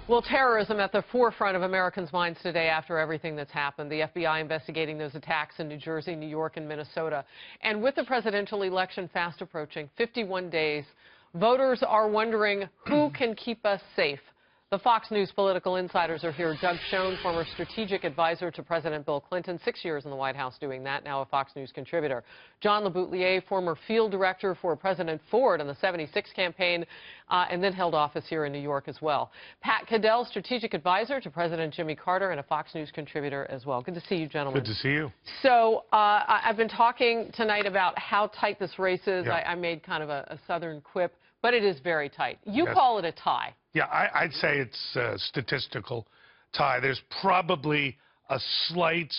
Well, terrorism at the forefront of Americans' minds today after everything that's happened. The FBI investigating those attacks in New Jersey, New York, and Minnesota. And with the presidential election fast approaching, 51 days, voters are wondering who can keep us safe. The Fox News political insiders are here. Doug Schoen, former strategic advisor to President Bill Clinton, 6 years in the White House doing that, now a Fox News contributor. John LeBoutelier, former field director for President Ford in the '76 campaign, and then held office here in New York as well. Pat Caddell, strategic advisor to President Jimmy Carter and a Fox News contributor as well. Good to see you, gentlemen. Good to see you. So I've been talking tonight about how tight this race is. Yeah. I made kind of a southern quip, but it is very tight. You Yes. call it a tie. Yeah, I'd say it's a statistical tie. There's probably a slight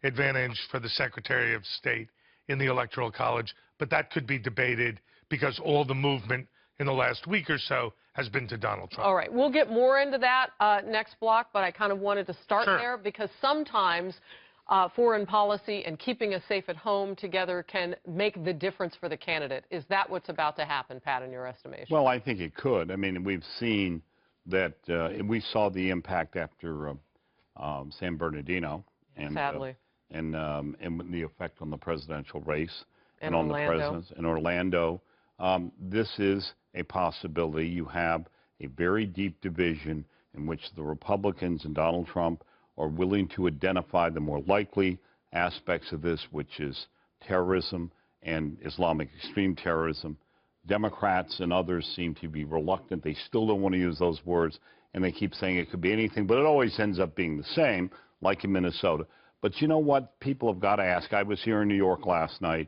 advantage for the Secretary of State in the Electoral College, but that could be debated because all the movement in the last week or so has been to Donald Trump. All right, we'll get more into that next block, but I kind of wanted to start Sure. there because sometimes foreign policy and keeping us safe at home together can make the difference for the candidate. Is that what's about to happen, Pat, in your estimation? Well, I think it could. I mean, we've seen that, we saw the impact after San Bernardino. And, sadly. And the effect on the presidential race. And on Orlando. the presidents. In Orlando. This is a possibility. You have a very deep division in which the Republicans and Donald Trump are willing to identify the more likely aspects of this, which is terrorism and Islamic extreme terrorism. Democrats and others seem to be reluctant. They still don't want to use those words, and they keep saying it could be anything, but it always ends up being the same, like in Minnesota. But you know what? People have got to ask. I was here in New York last night,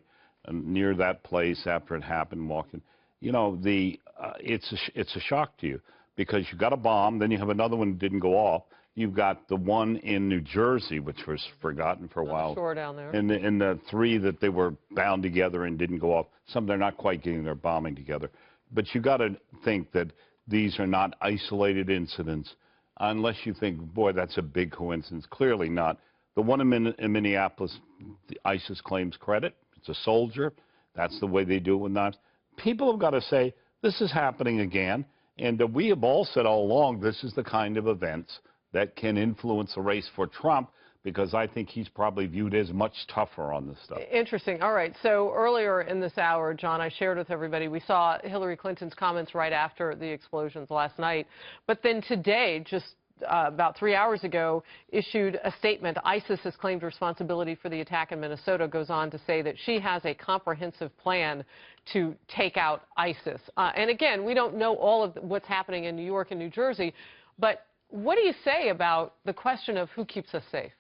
near that place after it happened, walking. You know, it's a shock to you because you got a bomb, then you have another one that didn't go off. You've got the one in New Jersey, which was forgotten for a while. Shore down there. And the three that they were bound together and didn't go off. Some they're not quite getting their bombing together. But you got to think that these are not isolated incidents, unless you think, boy, that's a big coincidence. Clearly not. The one in Minneapolis, ISIS claims credit. It's a soldier. That's the way they do it with knives. People have got to say, this is happening again. And we have all said all along, this is the kind of events that can influence the race for Trump, because I think he's probably viewed as much tougher on this stuff. Interesting. All right. So earlier in this hour, John, I shared with everybody, we saw Hillary Clinton's comments right after the explosions last night. But then today, just about 3 hours ago, issued a statement. ISIS has claimed responsibility for the attack in Minnesota, goes on to say that she has a comprehensive plan to take out ISIS. And again, we don't know all of what's happening in New York and New Jersey, but what do you say about the question of who keeps us safe?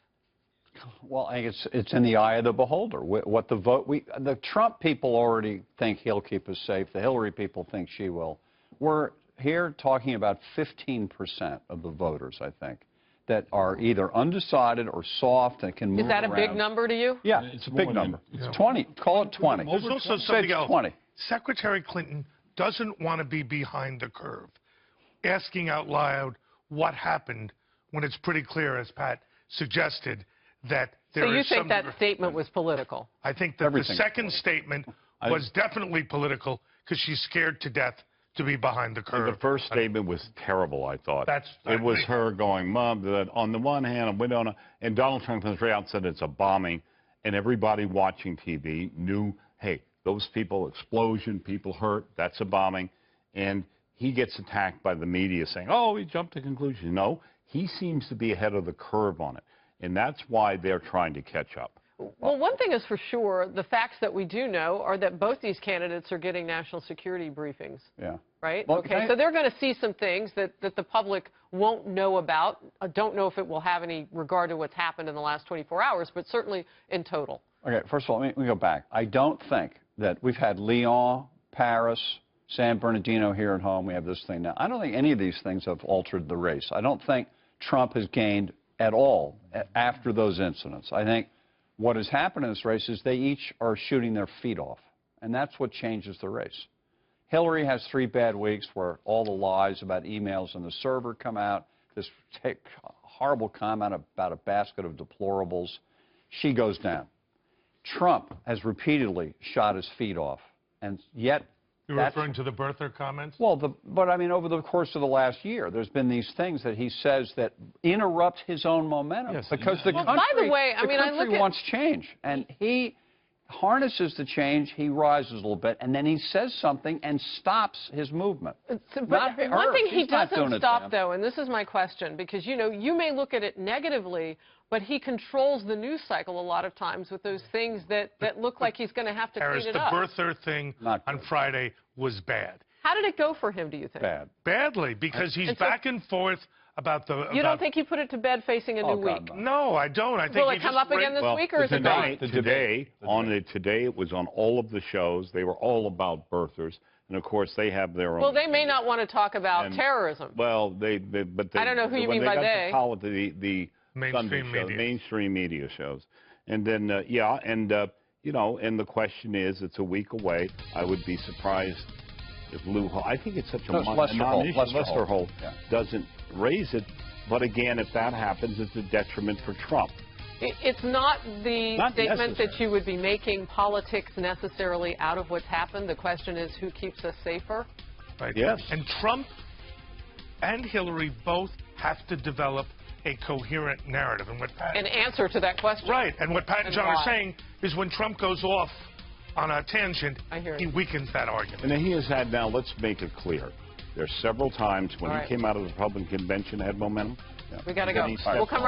Well, I think it's in the eye of the beholder. What the Trump people already think he'll keep us safe. The Hillary people think she will. We're here talking about 15% of the voters, I think, that are either undecided or soft and can move around. Is that a big around. number to you? Yeah, it's a big number. It's 20. Call it 20. There's also something else. 20. Secretary Clinton doesn't want to be behind the curve, asking out loud what happened when it's pretty clear, as Pat suggested, that there is So you think that some statement was political? I think that Everything. the second statement was definitely political because she's scared to death to be behind the curve. The first statement was terrible, I thought. It was her going, Mom, that on the one hand, we don't know. And Donald Trump comes right out and said it's a bombing. And everybody watching TV knew, hey, those people, explosion, people hurt, that's a bombing. And he gets attacked by the media saying, oh, he jumped to conclusions. No, he seems to be ahead of the curve on it. And that's why they're trying to catch up. Well, one thing is for sure, the facts that we do know are that both these candidates are getting national security briefings. Yeah. Right? Well, okay, so they're going to see some things that the public won't know about. I don't know if it will have any regard to what's happened in the last 24 hours, but certainly in total. Okay, first of all, let me go back. I don't think that we've had Lyon, Paris, San Bernardino here at home. We have this thing now. I don't think any of these things have altered the race. I don't think Trump has gained at all after those incidents. I think what has happened in this race is they each are shooting their feet off, and that's what changes the race. Hillary has 3 bad weeks where all the lies about emails on the server come out, this horrible comment about a basket of deplorables. She goes down. Trump has repeatedly shot his feet off, and yet You're referring to the birther comments? Well, but I mean, over the course of the last year, there's been these things that he says that interrupt his own momentum. Yes. Because the country, by the way, country wants change, and he harnesses the change, he rises a little bit, and then he says something and stops his movement. But one thing he doesn't stop, though, and this is my question, because, you know, you may look at it negatively, but he controls the news cycle a lot of times with those things that look like he's going to have to clean it up. The birther thing on Friday was bad. How did it go for him, do you think? Badly, because he's back and forth about the... You don't think he put it to bed facing a new week? No, I don't. I think Will it come up again this week, or is it gone? Today, it was on all of the shows. They were all about birthers. And, of course, they have their own... Well, they may not want to talk about terrorism. Well, I don't know who you mean by they. The mainstream media shows. And then, you know, and the question is, it's a week away. I would be surprised if Lou Hall, I think it's such a non-issue. Lester Holt doesn't raise it. But again, if that happens, it's a detriment for Trump. It's not the statement that you would be making politics necessarily out of what's happened. The question is, who keeps us safer? Right. Yes. And Trump and Hillary both have to develop a coherent narrative. And an answer to that question. Right. And what Pat and John are saying is when Trump goes off on a tangent, he weakens that argument. And he has had, now let's make it clear, there's several times when he came out of the Republican convention, had momentum. We got to go. We'll come right